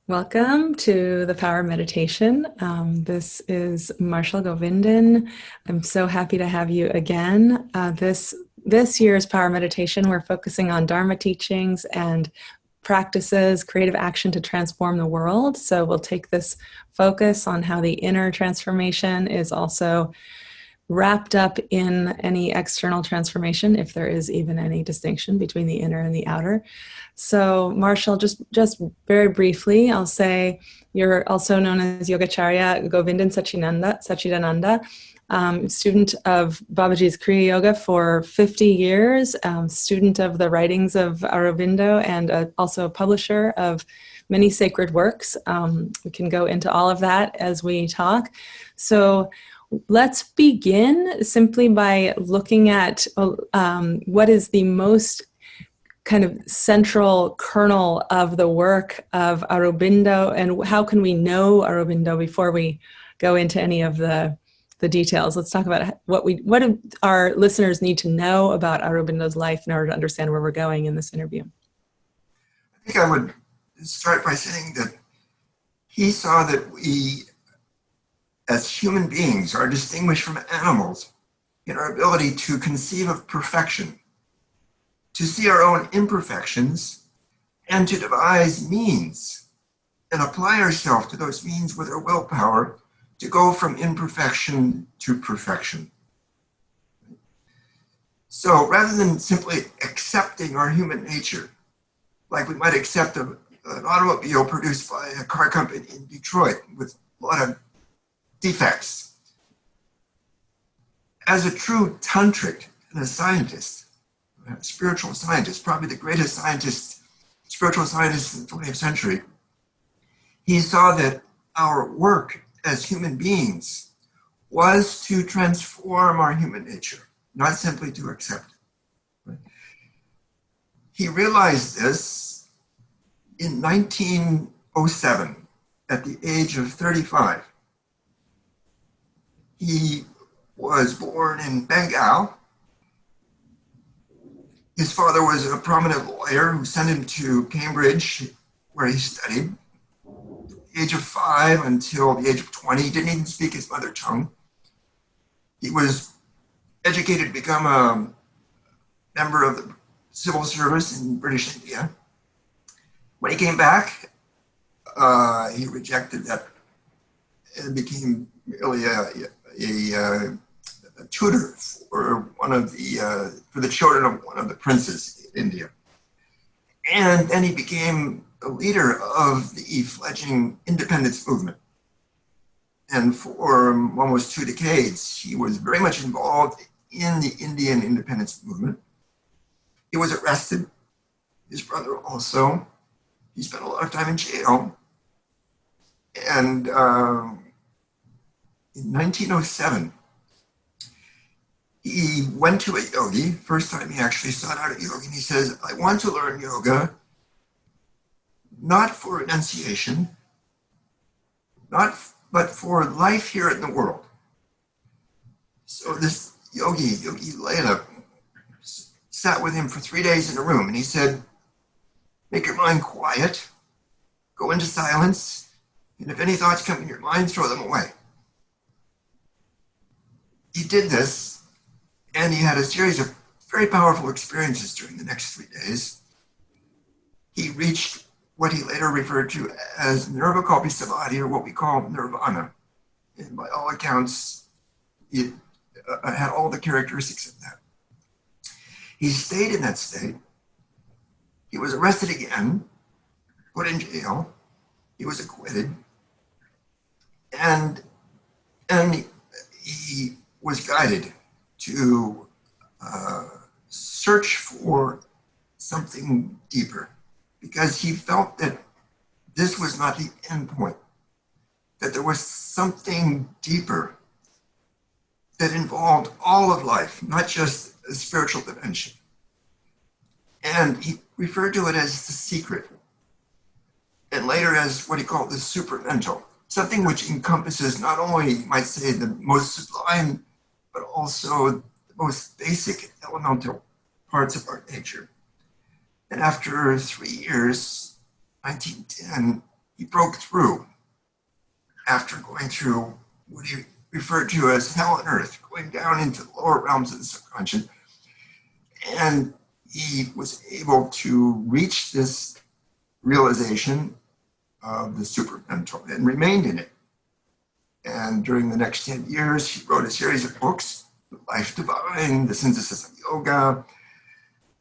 Welcome to the Power Meditation. This is Marshall Govindan. I'm so happy to have you again. This year's Power Meditation, we're focusing on Dharma teachings and practices, creative action to transform the world. So we'll take this focus on how the inner transformation is also wrapped up in any external transformation, if there is even any distinction between the inner and the outer. So Marshall, just very briefly, I'll say you're also known as Yogacharya Govindan Sachidananda, student of Babaji's Kriya Yoga for 50 years, student of the writings of Aurobindo, and also a publisher of many sacred works. We can go into all of that as we talk. So let's begin simply by looking at what is the most kind of central kernel of the work of Aurobindo, and how can we know Aurobindo before we go into any of the details. Let's talk about what do our listeners need to know about Aurobindo's life in order to understand where we're going in this interview. I think I would start by saying that he saw that we, as human beings, are distinguished from animals in our ability to conceive of perfection, to see our own imperfections, and to devise means and apply ourselves to those means with our willpower to go from imperfection to perfection. So rather than simply accepting our human nature, like we might accept an automobile produced by a car company in Detroit with a lot of defects, as a true tantric and a scientist, a spiritual scientist, probably the greatest spiritual scientist in the 20th century, he saw that our work as human beings was to transform our human nature, not simply to accept it. He realized this in 1907 at the age of 35. He was born in Bengal. His father was a prominent lawyer who sent him to Cambridge, where he studied. From the age of 5 until the age of 20, he didn't even speak his mother tongue. He was educated to become a member of the civil service in British India. When he came back, he rejected that and became merely a tutor for for the children of one of the princes in India. And then he became a leader of the fledgling independence movement. And for almost 2 decades, he was very much involved in the Indian independence movement. He was arrested, his brother also. He spent a lot of time in jail. And in 1907, he went to a yogi. First time he actually sought out a yogi, and he says, I want to learn yoga, not for renunciation, but for life here in the world. So this Yogi Layla, sat with him for 3 days in a room, and he said, make your mind quiet, go into silence, and if any thoughts come in your mind, throw them away. He did this, and he had a series of very powerful experiences during the next 3 days. He reached what he later referred to as nirvikalpa samadhi, or what we call nirvana. And by all accounts, it had all the characteristics of that. He stayed in that state. He was arrested again, put in jail. He was acquitted. And he was guided to search for something deeper, because he felt that this was not the end point, that there was something deeper that involved all of life, not just a spiritual dimension. And he referred to it as the secret, and later as what he called the supramental, something which encompasses not only, you might say, the most sublime, but also the most basic elemental parts of our nature. And after 3 years, 1910, he broke through after going through what he referred to as hell on earth, going down into the lower realms of the subconscious. And he was able to reach this realization of the supramental and remained in it. And during the next 10 years, he wrote a series of books, The Life Divine, The Synthesis of Yoga,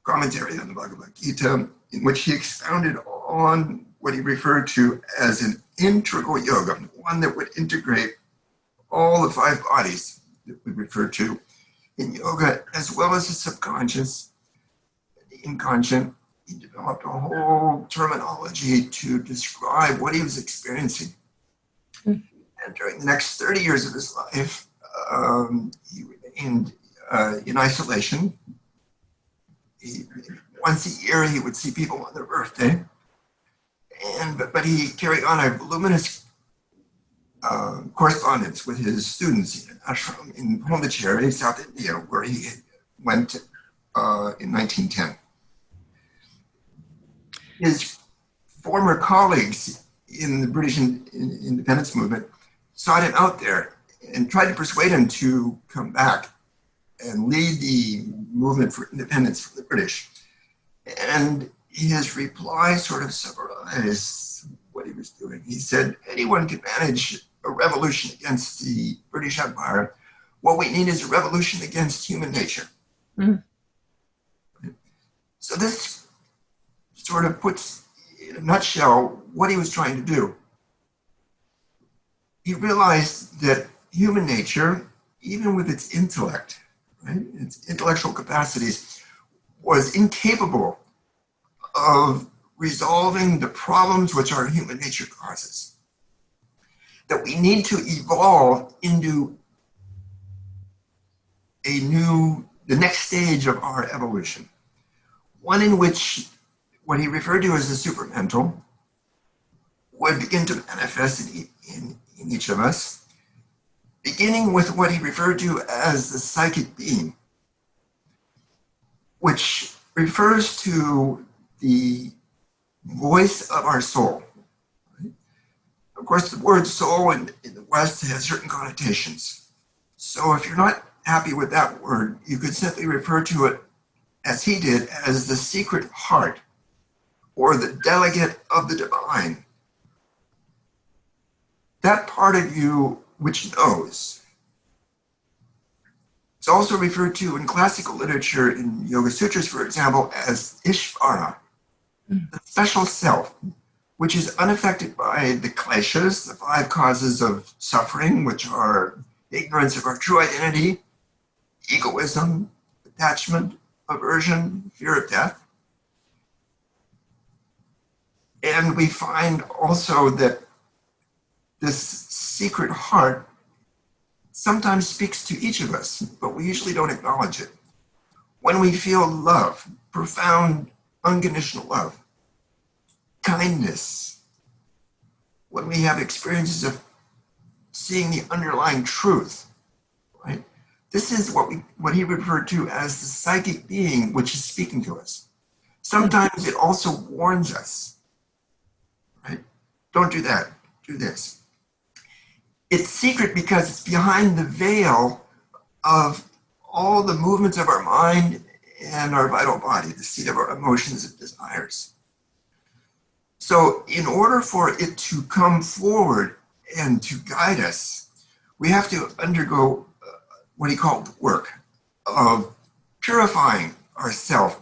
commentary on the Bhagavad Gita, in which he expounded on what he referred to as an integral yoga, one that would integrate all the 5 bodies that we refer to in yoga, as well as the subconscious, the inconscient. He developed a whole terminology to describe what he was experiencing. And during the next 30 years of his life, he remained in isolation. Once a year, he would see people on their birthday. But he carried on a luminous correspondence with his students in an ashram in Pondicherry, South India, where he went in 1910. His former colleagues in the British independence movement sought him out there and tried to persuade him to come back and lead the movement for independence from the British. And his reply sort of summarized what he was doing. He said, anyone can manage a revolution against the British Empire. What we need is a revolution against human nature. So this sort of puts in a nutshell what he was trying to do. He realized that human nature, even with its intellect, right, its intellectual capacities, was incapable of resolving the problems which our human nature causes. That we need to evolve into the next stage of our evolution. One in which what he referred to as the supramental would begin to manifest in each of us, beginning with what he referred to as the psychic being, which refers to the voice of our soul. Of course, the word soul in the West has certain connotations. So if you're not happy with that word, you could simply refer to it, as he did, as the secret heart, or the delegate of the divine. That part of you which knows. It's also referred to in classical literature, in Yoga Sutras, for example, as Ishvara, the special self, which is unaffected by the kleshas, the 5 causes of suffering, which are ignorance of our true identity, egoism, attachment, aversion, fear of death. And we find also that this secret heart sometimes speaks to each of us, but we usually don't acknowledge it. When we feel love, profound, unconditional love, kindness, when we have experiences of seeing the underlying truth, right? This is what he referred to as the psychic being which is speaking to us. Sometimes it also warns us, right? Don't do that, do this. It's secret because it's behind the veil of all the movements of our mind and our vital body, the seat of our emotions and desires. So in order for it to come forward and to guide us, we have to undergo what he called the work of purifying ourselves,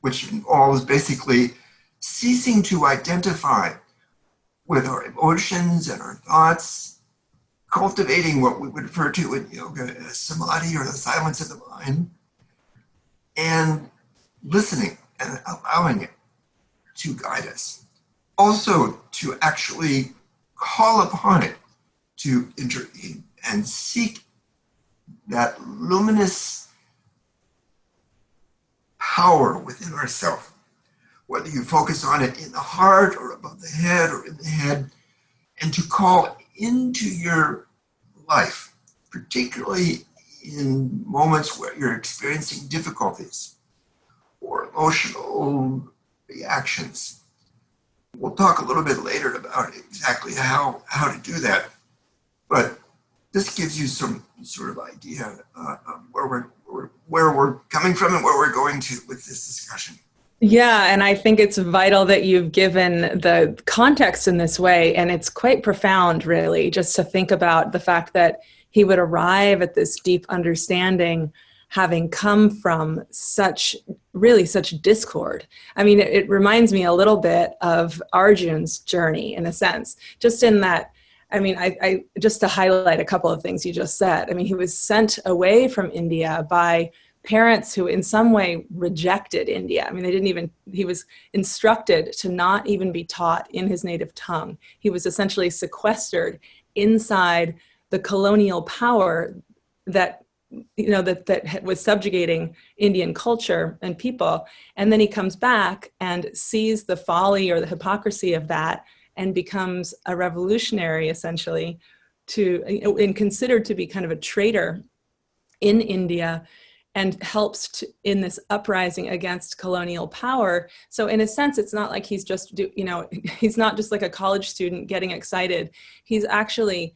which involves basically ceasing to identify with our emotions and our thoughts, cultivating what we would refer to in yoga as samadhi, or the silence of the mind, and listening and allowing it to guide us. Also, to actually call upon it to intervene and seek that luminous power within ourselves, whether you focus on it in the heart or above the head or in the head, and to call into your life, particularly in moments where you're experiencing difficulties or emotional reactions, We'll talk a little bit later about exactly how to do that. But this gives you some sort of idea of where we're coming from and where we're going to with this discussion. Yeah, and I think it's vital that you've given the context in this way, and it's quite profound, really, just to think about the fact that he would arrive at this deep understanding having come from such discord. I mean, it reminds me a little bit of Arjun's journey, in a sense, just in that, I mean, I just to highlight a couple of things you just said. I mean, he was sent away from India by parents who in some way rejected India. I mean, he was instructed to not even be taught in his native tongue. He was essentially sequestered inside the colonial power that was subjugating Indian culture and people. And then he comes back and sees the folly or the hypocrisy of that and becomes a revolutionary, essentially, and considered to be kind of a traitor in India, and helps in this uprising against colonial power. So in a sense, it's not like he's just, he's not just like a college student getting excited. He's actually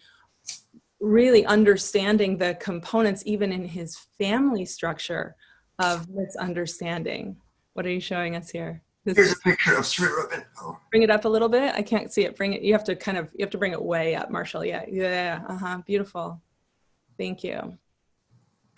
really understanding the components, even in his family structure, of this understanding. What are you showing us here? Here's a picture of Sri Aurobindo. Bring it up a little bit. I can't see it. Bring it. You have to bring it way up, Marshall. Yeah. Beautiful. Thank you.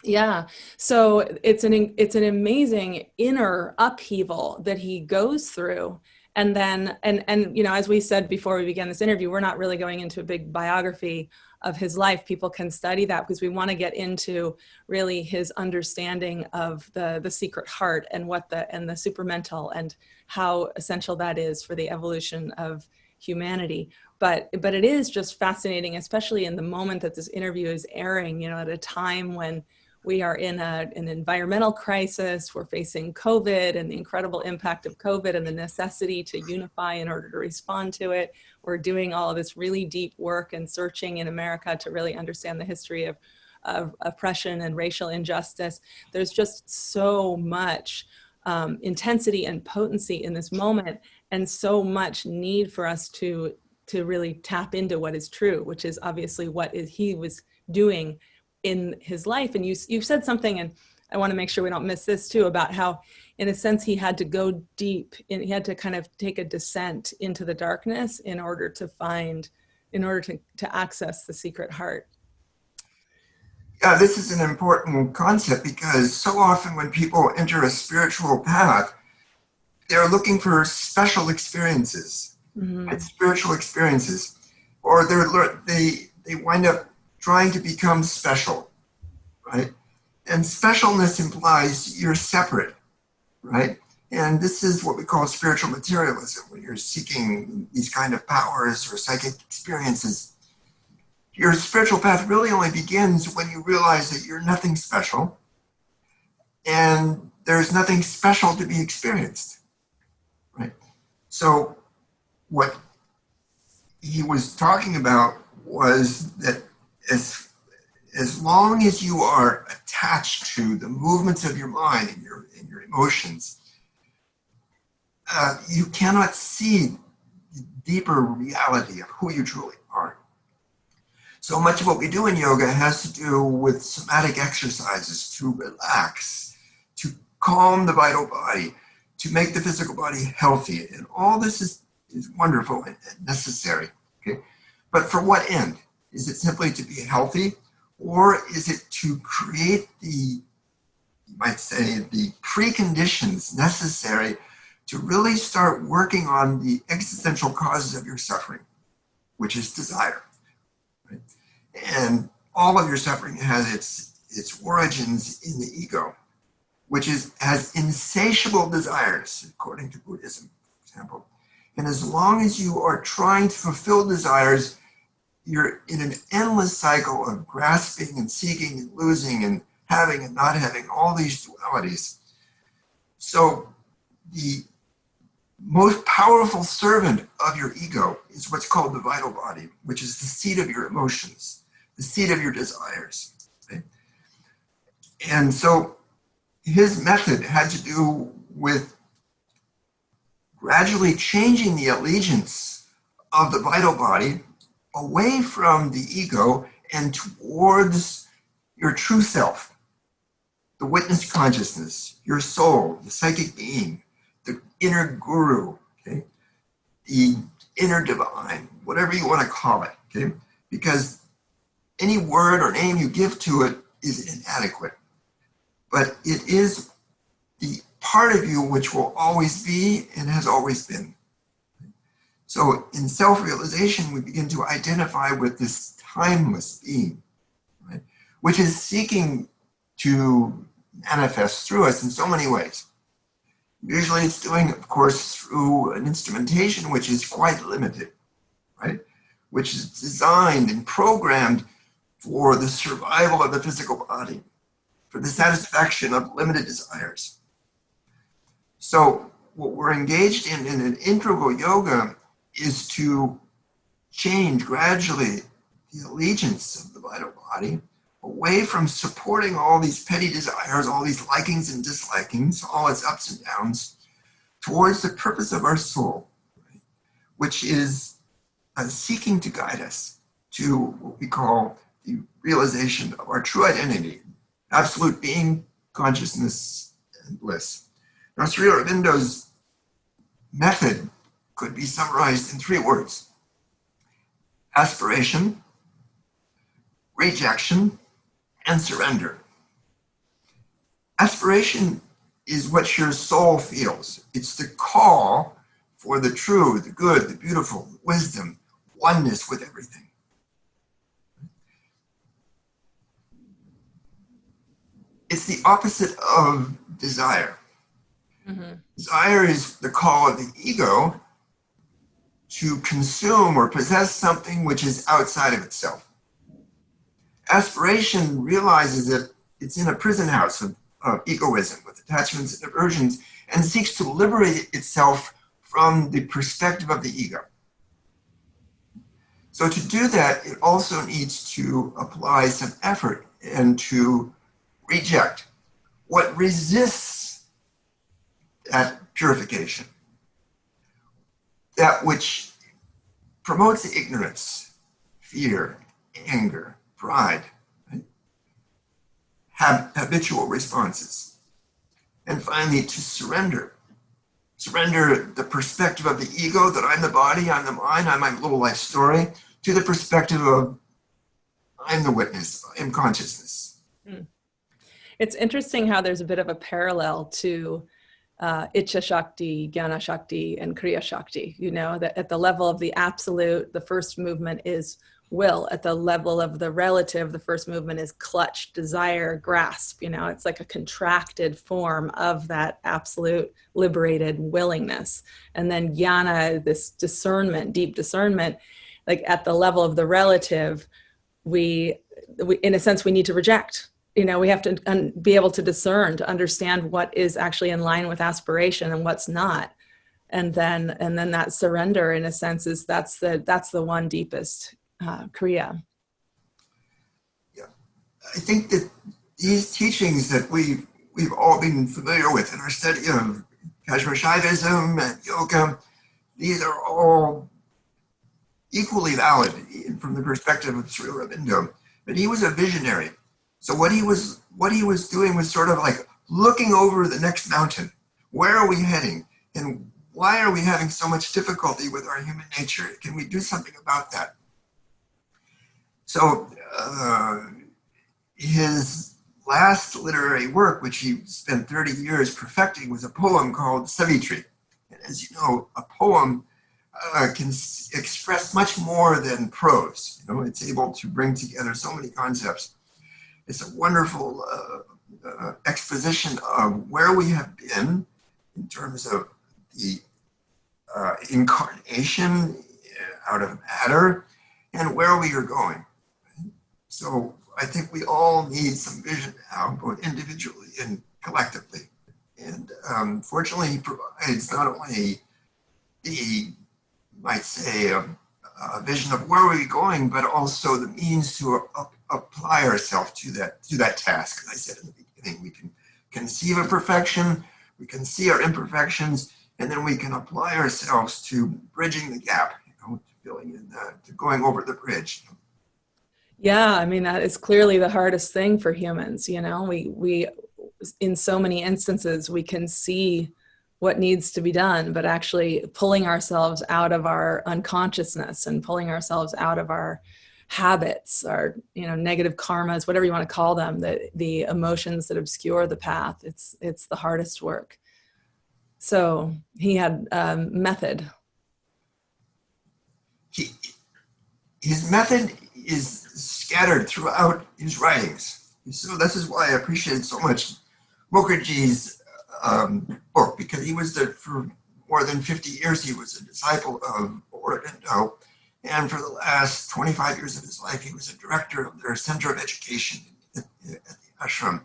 Yeah. So it's an amazing inner upheaval that he goes through. And then, and as we said before we began this interview, we're not really going into a big biography of his life. People can study that because we want to get into really his understanding of the secret heart and the supramental and how essential that is for the evolution of humanity. But it is just fascinating, especially in the moment that this interview is airing, at a time when we are in an environmental crisis. We're facing COVID and the incredible impact of COVID and the necessity to unify in order to respond to it. We're doing all of this really deep work and searching in America to really understand the history of oppression and racial injustice. There's just so much intensity and potency in this moment, and so much need for us to really tap into what is true, which is obviously he was doing in his life. And you've said something, and I want to make sure we don't miss this too, about how, in a sense, he had to go deep, and he had to kind of take a descent into the darkness in order to access the secret heart. Yeah, this is an important concept because so often when people enter a spiritual path, they're looking for special experiences, right? Spiritual experiences, or they wind up trying to become special, right? And specialness implies you're separate, right? And this is what we call spiritual materialism, when you're seeking these kind of powers or psychic experiences. Your spiritual path really only begins when you realize that you're nothing special and there's nothing special to be experienced, right? So what he was talking about was that as long as you are attached to the movements of your mind and your emotions, you cannot see the deeper reality of who you truly are. So much of what we do in yoga has to do with somatic exercises to relax, to calm the vital body, to make the physical body healthy. And all this is wonderful and necessary. Okay? But for what end? Is it simply to be healthy, or is it to create you might say, the preconditions necessary to really start working on the existential causes of your suffering, which is desire, right? And all of your suffering has its origins in the ego, which has insatiable desires, according to Buddhism, for example. And as long as you are trying to fulfill desires, you're in an endless cycle of grasping and seeking and losing and having and not having, all these dualities. So the most powerful servant of your ego is what's called the vital body, which is the seat of your emotions, the seat of your desires. Right? And so his method had to do with gradually changing the allegiance of the vital body away from the ego and towards your true self, the witness consciousness, your soul, the psychic being, the inner guru, okay? The inner divine, whatever you want to call it, okay? Because any word or name you give to it is inadequate. But it is the part of you which will always be and has always been. So in self-realization, we begin to identify with this timeless being, right? Which is seeking to manifest through us in so many ways. Usually it's doing, of course, through an instrumentation which is quite limited, right? Which is designed and programmed for the survival of the physical body, for the satisfaction of limited desires. So what we're engaged in an integral yoga is to change gradually the allegiance of the vital body away from supporting all these petty desires, all these likings and dislikings, all its ups and downs, towards the purpose of our soul, right? Which is seeking to guide us to what we call the realization of our true identity, absolute being, consciousness, and bliss. Now, Sri Aurobindo's method could be summarized in 3 words: aspiration, rejection, and surrender. Aspiration is what your soul feels. It's the call for the true, the good, the beautiful, wisdom, oneness with everything. It's the opposite of desire. Mm-hmm. Desire is the call of the ego to consume or possess something which is outside of itself. Aspiration realizes that it's in a prison house of egoism with attachments and aversions and seeks to liberate itself from the perspective of the ego. So to do that, it also needs to apply some effort and to reject what resists that purification, that which promotes ignorance, fear, anger, pride, right? Habitual responses. And finally, to surrender. Surrender the perspective of the ego, that I'm the body, I'm the mind, I'm my little life story, to the perspective of I'm the witness, I am consciousness. It's interesting how there's a bit of a parallel to Icha Shakti, Jnana Shakti, and Kriya Shakti. You know, that at the level of the absolute, the first movement is will. At the level of the relative, the first movement is clutch, desire, grasp. You know, it's like a contracted form of that absolute liberated willingness. And then jnana, this discernment, deep discernment, like at the level of the relative, we in a sense, we need to reject. You know, we have to be able to discern, to understand what is actually in line with aspiration and what's not. And then that surrender, in a sense, is that's the one deepest Kriya. Yeah, I think that these teachings that we've all been familiar with in our study of Kashmir Shaivism and yoga, these are all equally valid from the perspective of Sri Aurobindo. But he was a visionary. So what he was doing was sort of like looking over the next mountain. Where are we heading? And why are we having so much difficulty with our human nature? Can we do something about that? So his last literary work, which he spent 30 years perfecting, was a poem called Savitri. And as you know, a poem can express much more than prose. You know, it's able to bring together so many concepts. It's a wonderful exposition of where we have been in terms of the incarnation out of matter and where we are going. So I think we all need some vision now, both individually and collectively. And fortunately, he provides not only the, might say, a vision of where we're going, but also the means to apply ourselves to that task. As I said in the beginning, we can conceive of perfection, we can see our imperfections, and then we can apply ourselves to bridging the gap, to filling in, to going over the bridge. Yeah, I mean, that is clearly the hardest thing for humans. We in so many instances, we can see what needs to be done, but actually pulling ourselves out of our unconsciousness and pulling ourselves out of our habits, our negative karmas, whatever you want to call them, the emotions that obscure the path. It's the hardest work. So he had method. His method is scattered throughout his writings. So this is why I appreciated so much Mukherjee's book, because he was for more than 50 years, he was a disciple of Aurobindo. And for the last 25 years of his life, he was a director of their Center of Education at the ashram.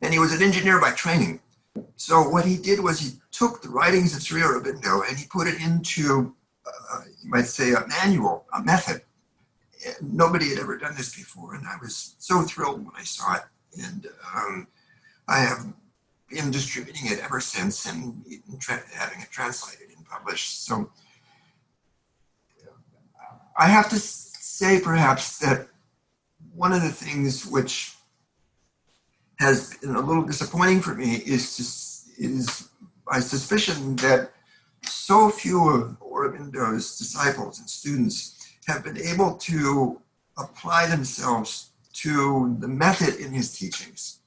And he was an engineer by training. So what he did was he took the writings of Sri Aurobindo and he put it into, you might say, a manual, a method. And nobody had ever done this before, and I was so thrilled when I saw it. And I have been distributing it ever since, and having it translated and published. So I have to say, perhaps, that one of the things which has been a little disappointing for me is my suspicion that so few of Aurobindo's disciples and students have been able to apply themselves to the method in his teachings.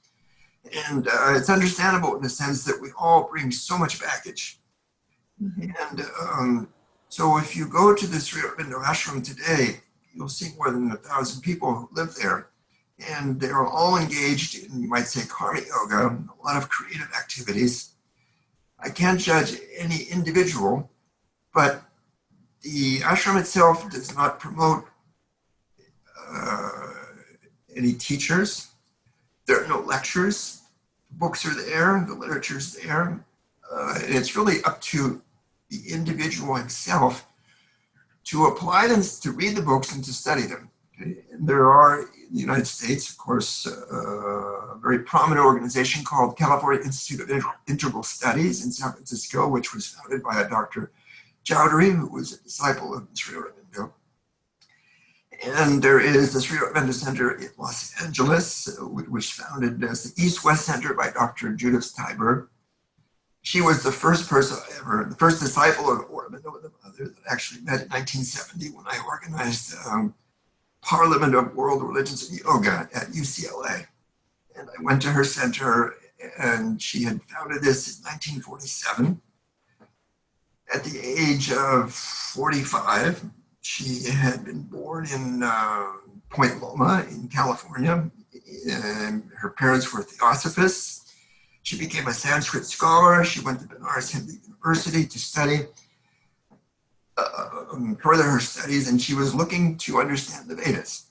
And it's understandable in the sense that we all bring so much baggage. Mm-hmm. And so if you go to the Sri Aurobindo ashram today, you'll see more than 1,000 people who live there. And they're all engaged in, you might say, karma yoga, a lot of creative activities. I can't judge any individual, but the ashram itself does not promote any teachers. There are no lectures. The books are there, the literature's there. And it's really up to the individual himself to apply them, to read the books and to study them. Okay? And there are, in the United States, of course, a very prominent organization called California Institute of Integral Studies in San Francisco, which was founded by a Dr. Chowdhury, who was a disciple of Sri Aurobindo. And there is the Sri Aurobindo Center in Los Angeles, which founded as the East-West Center by Dr. Judith Tyberg. She was the first person the first disciple of Aurobindo with a mother that actually met in 1970 when I organized Parliament of World Religions and Yoga at UCLA. And I went to her center, and she had founded this in 1947. At the age of 45, she had been born in Point Loma in California, and her parents were theosophists. She became a Sanskrit scholar. She went to Benares Hindu University to study, further her studies, and she was looking to understand the Vedas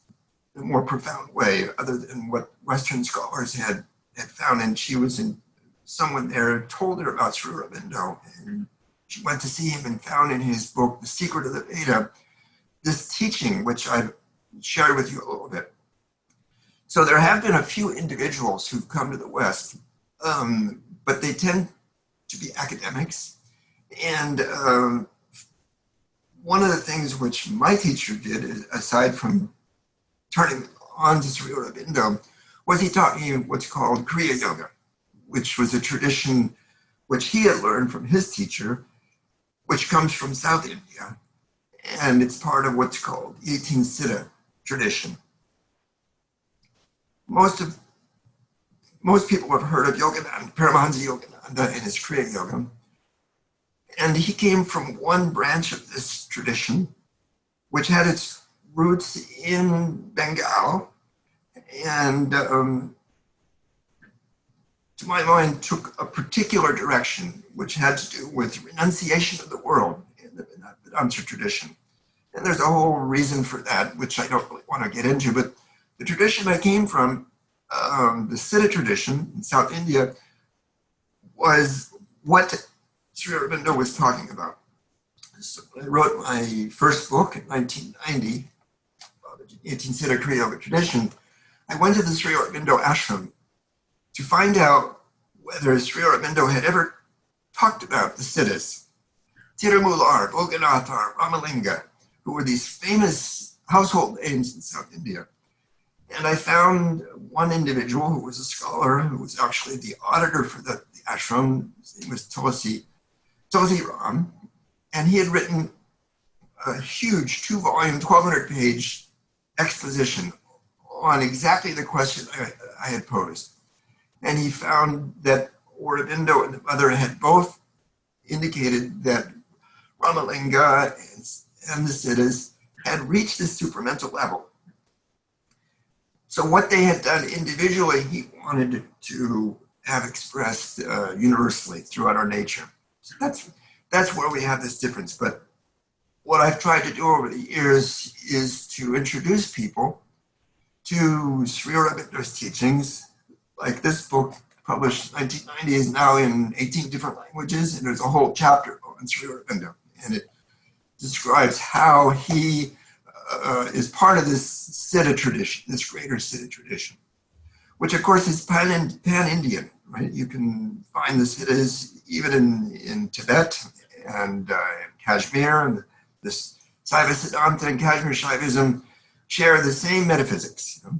in a more profound way, other than what Western scholars had found. And she was someone there told her about Sri Aurobindo, and she went to see him and found in his book, The Secret of the Veda, this teaching, which I've shared with you a little bit. So there have been a few individuals who've come to the West, but they tend to be academics. And one of the things which my teacher did, aside from turning on to Sri Aurobindo, was he taught me what's called Kriya Yoga, which was a tradition which he had learned from his teacher, which comes from South India. And it's part of what's called the 18 Siddha tradition. Most people have heard of Yogananda, Paramahansa Yogananda and his Kriya Yoga. And he came from one branch of this tradition, which had its roots in Bengal, and to my mind took a particular direction, which had to do with renunciation of the world in the Vedanta tradition. And there's a whole reason for that, which I don't really want to get into, but the tradition I came from, the Siddha tradition in South India, was what Sri Aurobindo was talking about. So when I wrote my first book in 1990, about the 18 Siddha Kriya Yoga tradition, I went to the Sri Aurobindo ashram to find out whether Sri Aurobindo had ever talked about the Siddhas. Tirumular, Boganathar, Ramalinga, who were these famous household names in South India. And I found one individual who was a scholar, who was actually the auditor for the ashram. His name was Tulsi Ram, and he had written a huge 2-volume, 1,200-page exposition on exactly the question I had posed. And he found that Aurobindo and the mother had both indicated that Ramalinga and the Siddhas had reached the supramental level. So what they had done individually, he wanted to have expressed universally throughout our nature. So that's where we have this difference. But what I've tried to do over the years is to introduce people to Sri Aurobindo's teachings. Like this book, published in 1990, is now in 18 different languages, and there's a whole chapter on Sri Aurobindo, and it describes how he is part of this Siddha tradition, this greater Siddha tradition, which of course is pan-Indian, right? You can find the Siddhas even in Tibet and Kashmir, and this Saiva Siddhanta and Kashmir Shaivism share the same metaphysics. You know?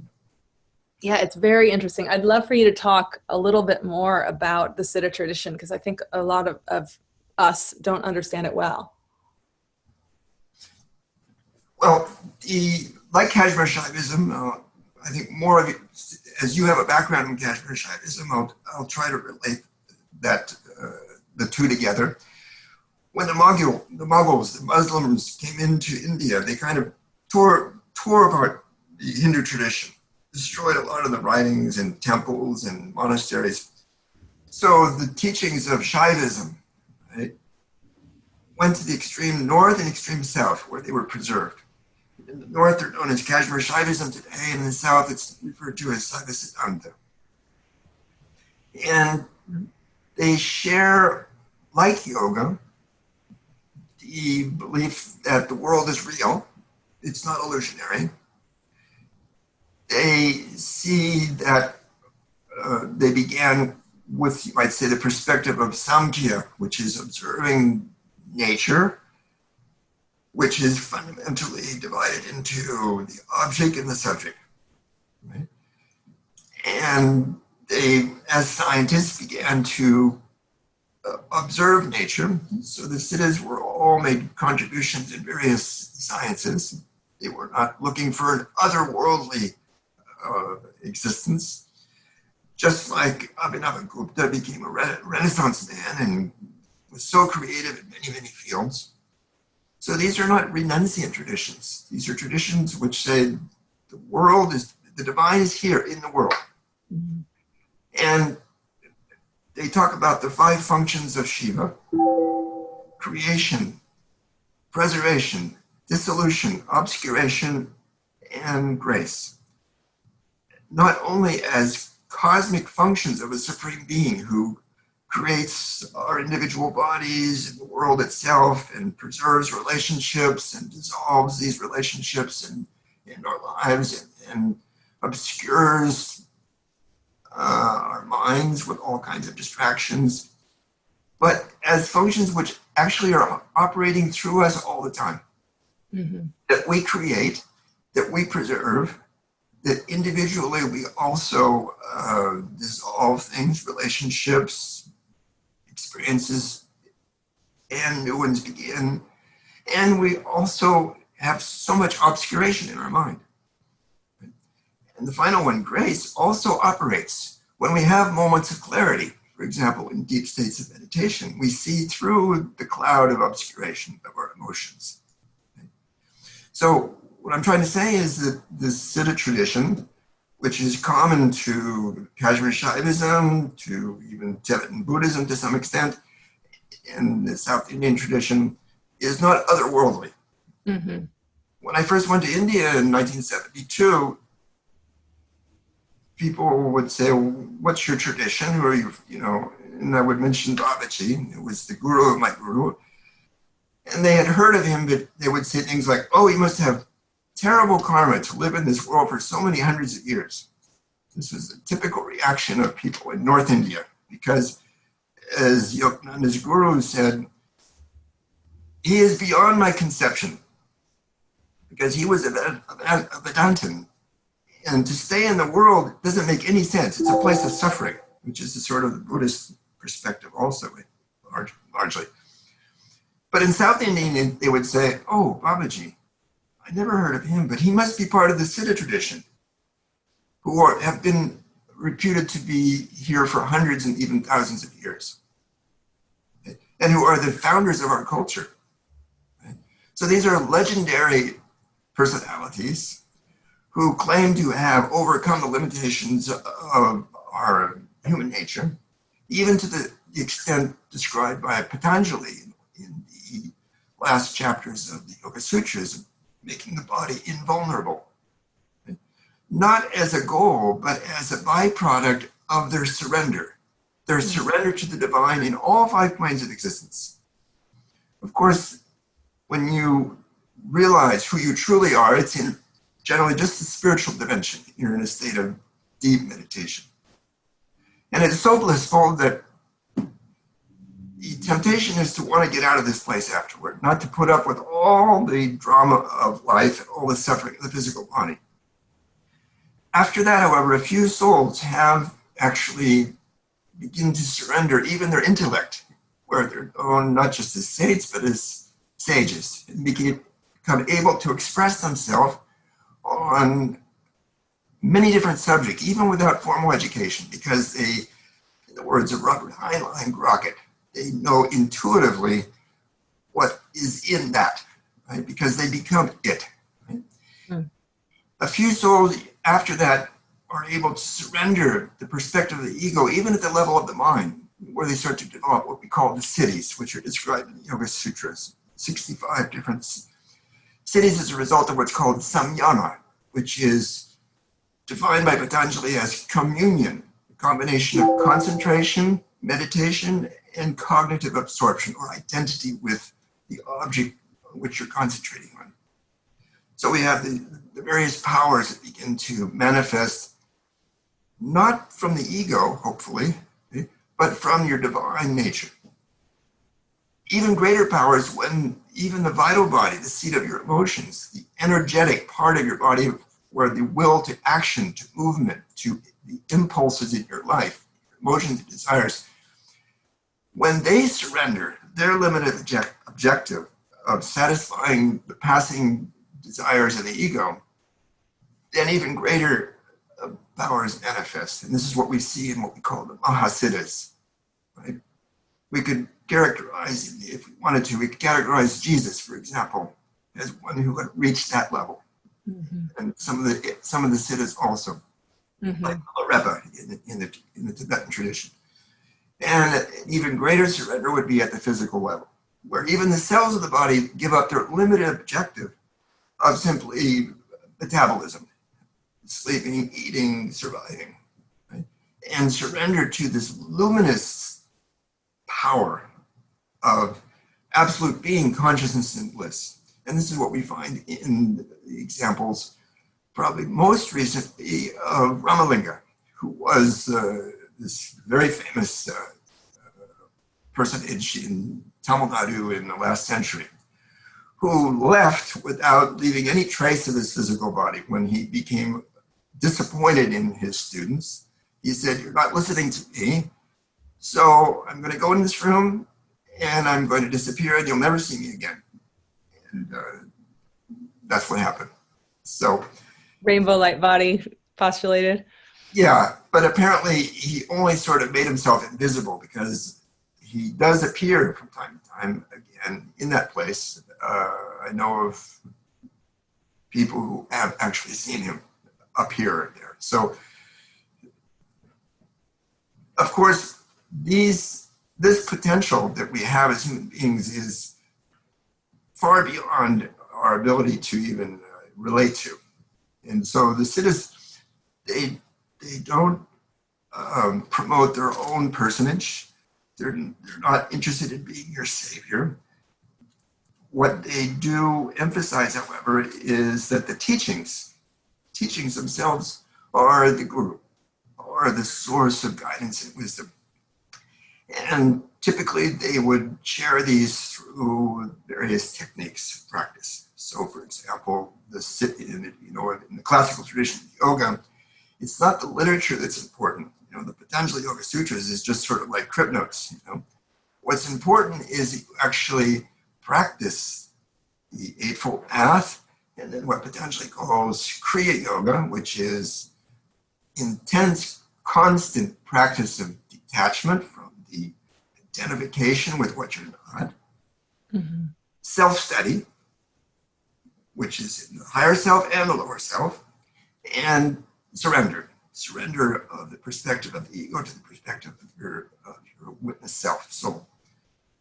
Yeah, it's very interesting. I'd love for you to talk a little bit more about the Siddha tradition, because I think a lot of us don't understand it well. Well, like Kashmir Shaivism, I think more of it, as you have a background in Kashmir Shaivism, I'll try to relate that the two together. When the Mughals, the Muslims, came into India, they kind of tore apart the Hindu tradition, destroyed a lot of the writings and temples and monasteries. So the teachings of Shaivism, right, went to the extreme north and extreme south, where they were preserved. In the north, they're known as Kashmir Shaivism today, and in the south, it's referred to as Saiva Siddhanta. And they share, like yoga, the belief that the world is real, it's not illusionary. They see that they began with, you might say, the perspective of Samkhya, which is observing nature, which is fundamentally divided into the object and the subject. Right? And they, as scientists, began to observe nature. So the Siddhas were all made contributions in various sciences. They were not looking for an otherworldly existence. Just like Abhinavagupta became a Renaissance man and was so creative in many, many fields. So these are not renunciant traditions. These are traditions which say the world is, the divine is here in the world. Mm-hmm. And they talk about the 5 functions of Shiva: creation, preservation, dissolution, obscuration, and grace. Not only as cosmic functions of a supreme being who creates our individual bodies and the world itself and preserves relationships and dissolves these relationships in our lives and obscures our minds with all kinds of distractions, but as functions which actually are operating through us all the time. Mm-hmm. That we create, that we preserve, that individually we also dissolve things, relationships, experiences, and new ones begin. And we also have so much obscuration in our mind. And the final one, grace, also operates when we have moments of clarity. For example, in deep states of meditation, we see through the cloud of obscuration of our emotions. So what I'm trying to say is that the Siddha tradition, which is common to Kashmir Shaivism, to even Tibetan Buddhism to some extent, and the South Indian tradition, is not otherworldly. Mm-hmm. When I first went to India in 1972, people would say, well, what's your tradition? Who are you, and I would mention Babaji, who was the guru of my guru. And they had heard of him, but they would say things like, oh, he must have terrible karma to live in this world for so many hundreds of years. This was the typical reaction of people in North India, because as Yogananda's guru said, He is beyond my conception, because he was a Vedantin. And to stay in the world doesn't make any sense. It's a place of suffering, which is the sort of the Buddhist perspective also, largely. But in South Indian, they would say, oh, Babaji, I never heard of him, but he must be part of the Siddha tradition, who have been reputed to be here for hundreds and even thousands of years, and who are the founders of our culture. So these are legendary personalities who claim to have overcome the limitations of our human nature, even to the extent described by Patanjali in the last chapters of the Yoga Sutras, making the body invulnerable. Not as a goal, but as a byproduct of their surrender to the divine in all 5 planes of existence. Of course, when you realize who you truly are, it's in generally just the spiritual dimension. You're in a state of deep meditation. And it's so blissful that the temptation is to want to get out of this place afterward, not to put up with all the drama of life and all the suffering of the physical body. After that, however, a few souls have actually begin to surrender even their intellect, where they're known not just as saints, but as sages, and become able to express themselves on many different subjects, even without formal education, because they, in the words of Robert Heinlein Crockett, they know intuitively what is in that, right? Because they become it. Right? A few souls after that are able to surrender the perspective of the ego, even at the level of the mind, where they start to develop what we call the siddhis, which are described in the Yoga Sutras, 65 different siddhis as a result of what's called samyama, which is defined by Patanjali as communion, a combination of concentration, meditation, and cognitive absorption, or identity with the object which you're concentrating on. So we have the various powers that begin to manifest, not from the ego, hopefully, but from your divine nature. Even greater powers when even the vital body, the seat of your emotions, the energetic part of your body where the will to action, to movement, to the impulses in your life, emotions and desires, when they surrender their limited objective of satisfying the passing desires of the ego, then even greater powers manifest. And this is what we see in what we call the Mahasiddhas, right? We could characterize, if we wanted to, we could categorize Jesus, for example, as one who had reached that level. And some of the Siddhas also, like Milarepa in the Tibetan tradition. And an even greater surrender would be at the physical level, where even the cells of the body give up their limited objective of simply metabolism, sleeping, eating, surviving, right? And surrender to this luminous power of absolute being, consciousness, and bliss. And this is what we find in the examples, probably most recently, of Ramalinga, who was this very famous personage in Tamil Nadu in the last century, who left without leaving any trace of his physical body. When he became disappointed in his students, he said, "You're not listening to me, so I'm going to go in this room and I'm going to disappear and you'll never see me again." And that's what happened. So, rainbow light body postulated. Yeah, but apparently he only sort of made himself invisible, because he does appear from time to time again in that place. I know of people who have actually seen him appear there. So, of course, this potential that we have as human beings is far beyond our ability to even relate to. And so the Siddhas, they don't promote their own personage. They're not interested in being your savior. What they do emphasize, however, is that the teachings themselves are the guru, are the source of guidance and wisdom. And typically they would share these through various techniques of practice. So for example, in the classical tradition of yoga, it's not the literature that's important. The Patanjali Yoga Sutras is just sort of like crib notes. What's important is you actually practice the Eightfold Path, and then what Patanjali calls Kriya Yoga, which is intense, constant practice of detachment from the identification with what you're not, self-study, which is in the higher self and the lower self, and surrender of the perspective of the ego to the perspective of your witness self, soul.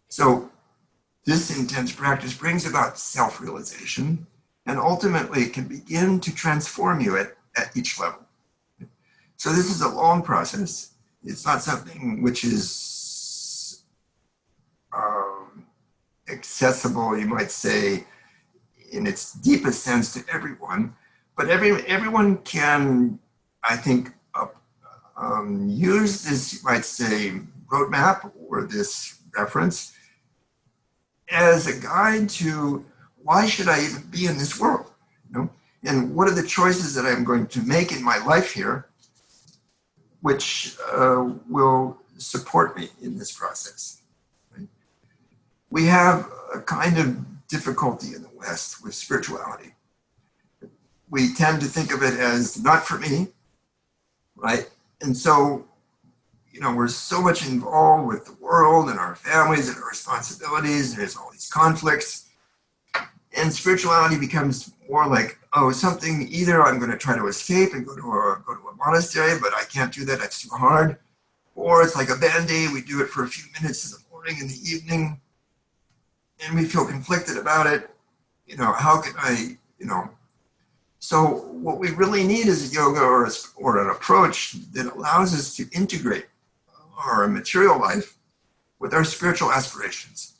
So this intense practice brings about self-realization, and ultimately it can begin to transform you at each level. So this is a long process. It's not something which is accessible, you might say, in its deepest sense to everyone, but everyone can, I think, use this, you might say, roadmap or this reference as a guide to why should I even be in this world, and what are the choices that I'm going to make in my life here, which will support me in this process. Right? We have a kind of difficulty in the West with spirituality. We tend to think of it as not for me, right? And so, we're so much involved with the world and our families and our responsibilities. There's all these conflicts. And spirituality becomes more like, something either I'm going to try to escape and go to a monastery, but I can't do that, that's too hard. Or it's like a band-aid, we do it for a few minutes in the morning and the evening, and we feel conflicted about it. How can I, So what we really need is a yoga or an approach that allows us to integrate our material life with our spiritual aspirations.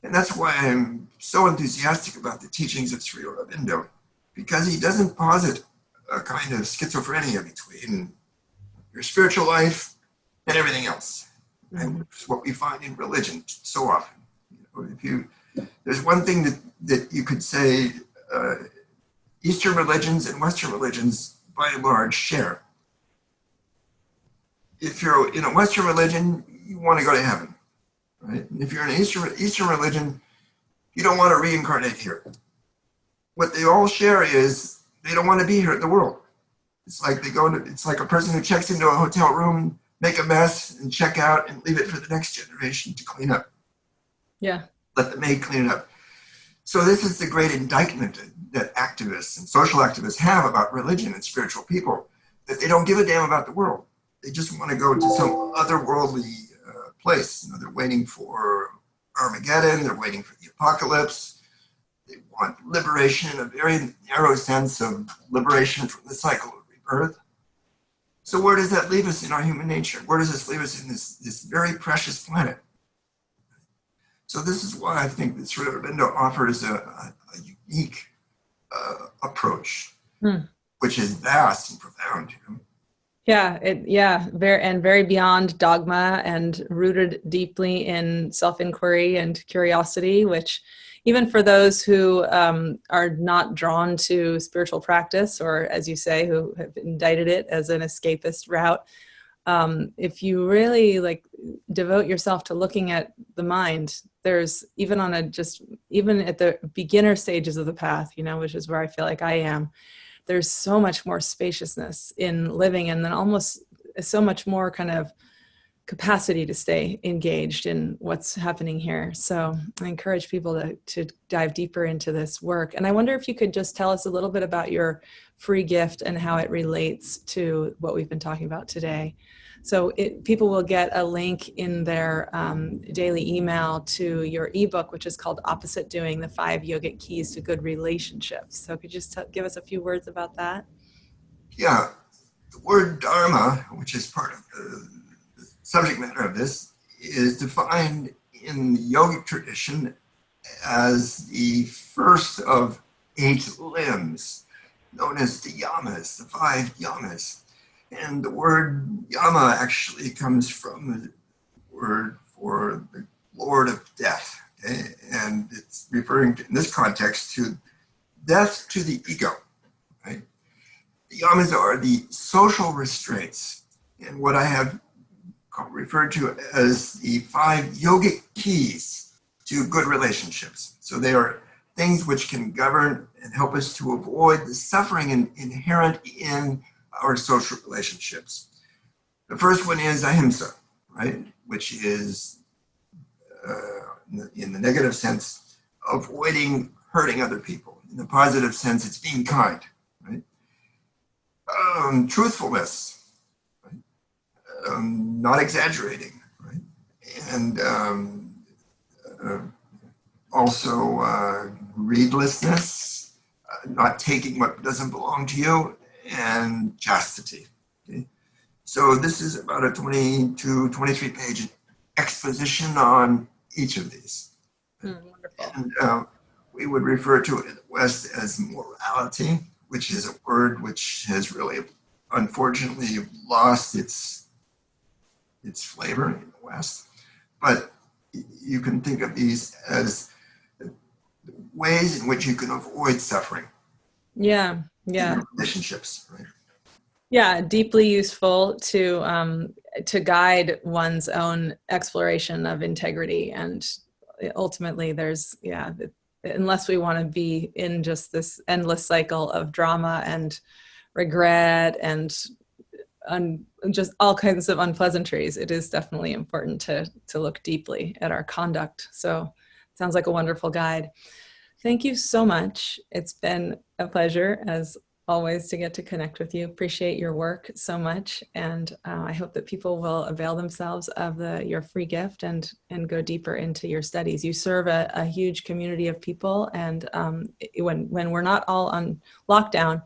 And that's why I'm so enthusiastic about the teachings of Sri Aurobindo, because he doesn't posit a kind of schizophrenia between your spiritual life and everything else, and which is what we find in religion so often. There's one thing that you could say Eastern religions and Western religions, by and large, share. If you're in a Western religion, you want to go to heaven, right? And if you're in an Eastern religion, you don't want to reincarnate here. What they all share is they don't want to be here in the world. It's like it's like a person who checks into a hotel room, make a mess, and check out and leave it for the next generation to clean up. Yeah. Let the maid clean it up. So this is the great indictment that activists and social activists have about religion and spiritual people, that they don't give a damn about the world. They just want to go to some otherworldly place. They're waiting for Armageddon. They're waiting for the apocalypse. They want liberation in a very narrow sense of liberation from the cycle of rebirth. So where does that leave us in our human nature? Where does this leave us in this very precious planet? So this is why I think that Sri Aurobindo offers a unique approach, which is vast and profound. Very beyond dogma and rooted deeply in self-inquiry and curiosity, which even for those who are not drawn to spiritual practice, or as you say, who have indicted it as an escapist route, if you really devote yourself to looking at the mind, there's even at the beginner stages of the path, which is where I feel like I am, there's so much more spaciousness in living, and then almost so much more kind of capacity to stay engaged in what's happening here. So I encourage people to dive deeper into this work. And I wonder if you could just tell us a little bit about your free gift and how it relates to what we've been talking about today. So people will get a link in their daily email to your ebook, which is called Opposite Doing, the 5 Yogic Keys to Good Relationships. So could you just give us a few words about that? Yeah, the word dharma, which is part of the subject matter of this, is defined in the yogic tradition as the first of 8 limbs, known as the yamas, the 5 yamas. And the word yama actually comes from the word for the Lord of Death. Okay? And it's referring to, in this context, to death to the ego. Right? The yamas are the social restraints, and what I have referred to as the 5 yogic keys to good relationships. So they are things which can govern and help us to avoid the suffering inherent in our social relationships. The first one is ahimsa, right? Which is, in the negative sense, avoiding hurting other people. In the positive sense, it's being kind, right? Truthfulness, not exaggerating, right? And also greedlessness, not taking what doesn't belong to you, and chastity. Okay? So this is about a 22, 23-page exposition on each of these. Wonderful. And we would refer to it in the West as morality, which is a word which has really, unfortunately, lost its flavor in the West. But you can think of these as ways in which you can avoid suffering. Yeah. In your relationships, right? Yeah, deeply useful to guide one's own exploration of integrity, and ultimately, unless we want to be in just this endless cycle of drama and regret and just all kinds of unpleasantries, it is definitely important to look deeply at our conduct. So, it sounds like a wonderful guide. Thank you so much. It's been a pleasure, as always, to get to connect with you. Appreciate your work so much, and I hope that people will avail themselves of your free gift and go deeper into your studies. You serve a huge community of people, and when we're not all on lockdown,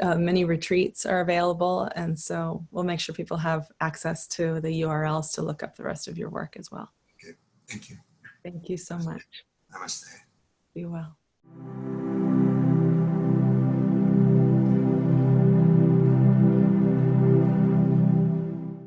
many retreats are available, and so we'll make sure people have access to the URLs to look up the rest of your work as well. Okay, thank you. Thank you so much. Namaste. Be well.